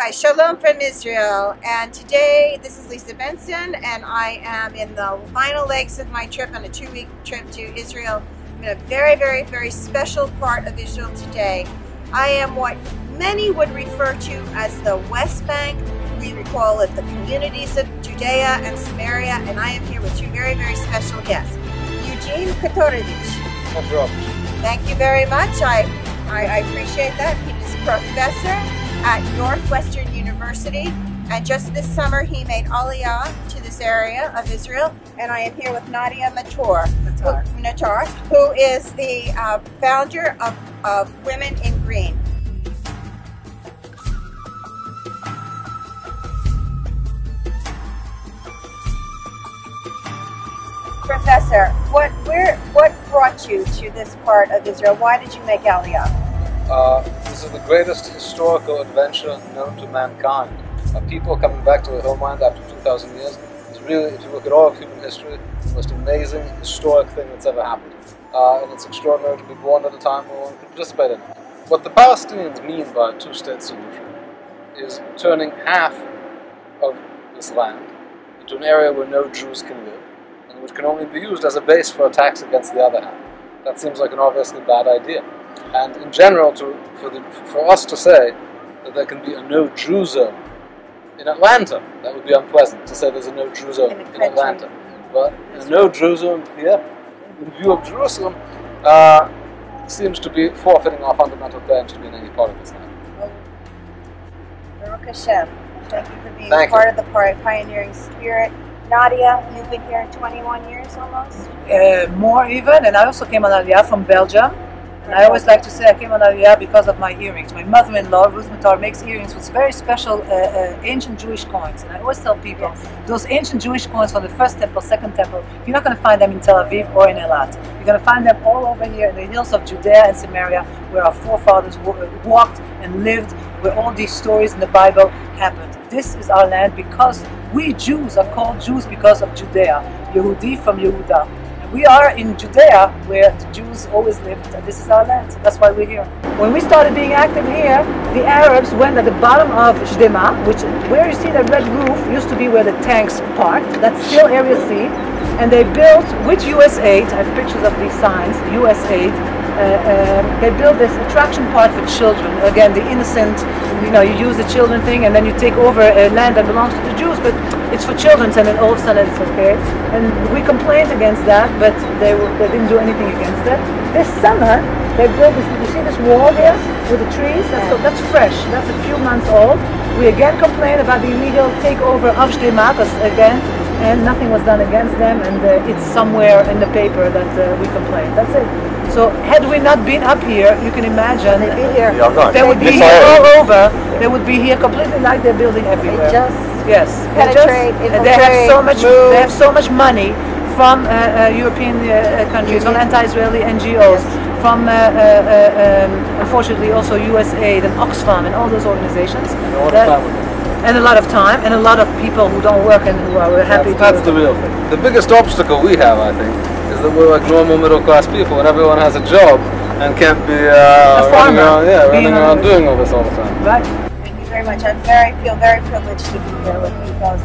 Hi, Shalom from Israel, and today this is Lisa Benson, and I am in the final legs of my trip on a 2-week trip to Israel. I'm in a very, very, very special part of Israel today. I am what many would refer to as the West Bank. We call it the communities of Judea and Samaria, and I am here with two very, very special guests. Eugene Kotorovich. Thank you very much. I appreciate that. He is a professor at Northwestern University, and just this summer he made Aliyah to this area of Israel. And I am here with Nadia Natar, who is the founder of Women in Green. Professor, what brought you to this part of Israel? Why did you make Aliyah? This is the greatest historical adventure known to mankind. People coming back to their homeland after 2,000 years is really, if you look at all of human history, the most amazing historic thing that's ever happened. And it's extraordinary to be born at a time where one can participate in it. What the Palestinians mean by a two-state solution is turning half of this land into an area where no Jews can live, and which can only be used as a base for attacks against the other half. That seems like an obviously bad idea. And in general, for us to say that there can be a no-Jew zone in Atlanta, that would be unpleasant to say there's a no-Jew zone in Atlanta. But a no-Jew zone here, in view of Jerusalem, seems to be forfeiting our fundamental claims to be in any part of this land. Baruch Hashem. Thank you for being part of the pioneering spirit. Nadia, you've been here 21 years almost? More even, and I also came on Aliyah from Belgium. And I always like to say I came on Aliyah because of my earrings. My mother-in-law, Ruth Matar, makes earrings with very special ancient Jewish coins. And I always tell people, those ancient Jewish coins from the first temple, second temple, you're not going to find them in Tel Aviv or in Eilat. You're going to find them all over here in the hills of Judea and Samaria, where our forefathers walked and lived, where all these stories in the Bible happened. This is our land because we Jews are called Jews because of Judea, Yehudi from Yehuda. We are in Judea, where the Jews always lived, and this is our land. That's why we're here. When we started being active here, the Arabs went at the bottom of Shdema, where you see the red roof used to be where the tanks parked. That's still Area C. And they built, with US Aid, I have pictures of these signs, US Aid, they built this attraction park for children. Again, the innocent, you use the children thing and then you take over a land that belongs to the Jews, but it's for children, and then all of a sudden it's okay. And we complained against that, but they didn't do anything against it. This summer, they built this, you see this wall here with the trees? That's fresh, that's a few months old. We again complained about the illegal takeover of Shdema, again, and nothing was done against them, and it's somewhere in the paper that we complained. That's it. So had we not been up here, you can imagine they would be here all over. They would be here completely like they're building everywhere. They just penetrate, infiltrate, they have so much money from European countries, from anti-Israeli NGOs, from unfortunately also USAID and Oxfam and all those organizations. And a lot of time, and a lot of people who don't work and who are happy. That's the real thing. The biggest obstacle we have, I think, is that we're like normal middle-class people, and everyone has a job and can't be running around doing all this all the time. Right. Thank you very much. I feel very privileged to be here with you guys.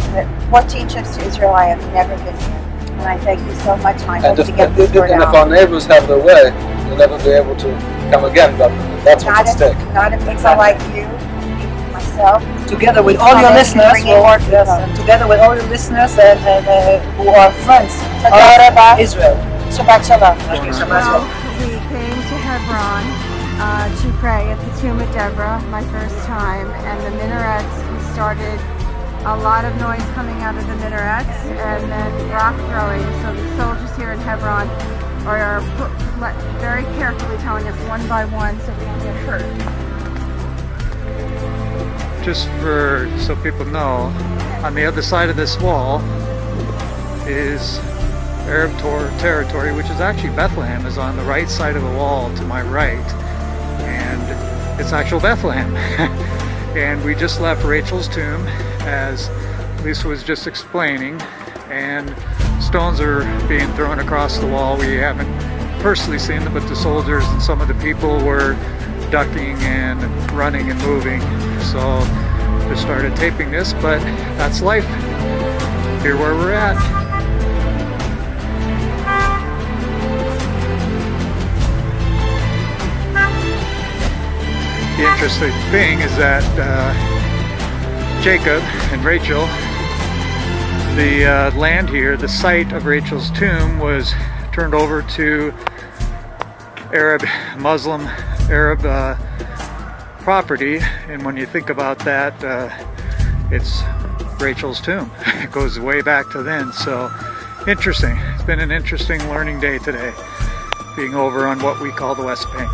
14 trips to Israel, I have never been here, and I thank you so much. And I hope to get this word out. And if our neighbors have their way, we'll never be able to come again. But that's what's at stake. Not if people like you. Together with all your listeners, together with all your listeners and who are friends of Israel. Shabbat Shalom. We came to Hebron to pray at the Tomb of Deborah, my first time, and the minarets, we started a lot of noise coming out of the minarets, and then rock throwing. So the soldiers here in Hebron are very carefully telling us one by one so we don't get hurt. Just so people know, on the other side of this wall is Arab territory, which is actually Bethlehem, is on the right side of the wall to my right, and it's actual Bethlehem. And we just left Rachel's tomb, as Lisa was just explaining, and stones are being thrown across the wall. We haven't personally seen them, but the soldiers and some of the people were ducking and running and moving. So Just started taping this, but that's life. Here where we're at. The interesting thing is that Jacob and Rachel, the land here, the site of Rachel's tomb, was turned over to Muslim Arab property, and when you think about that, it's Rachel's tomb. It goes way back to then, so interesting. It's been an interesting learning day today, being over on what we call the West Bank.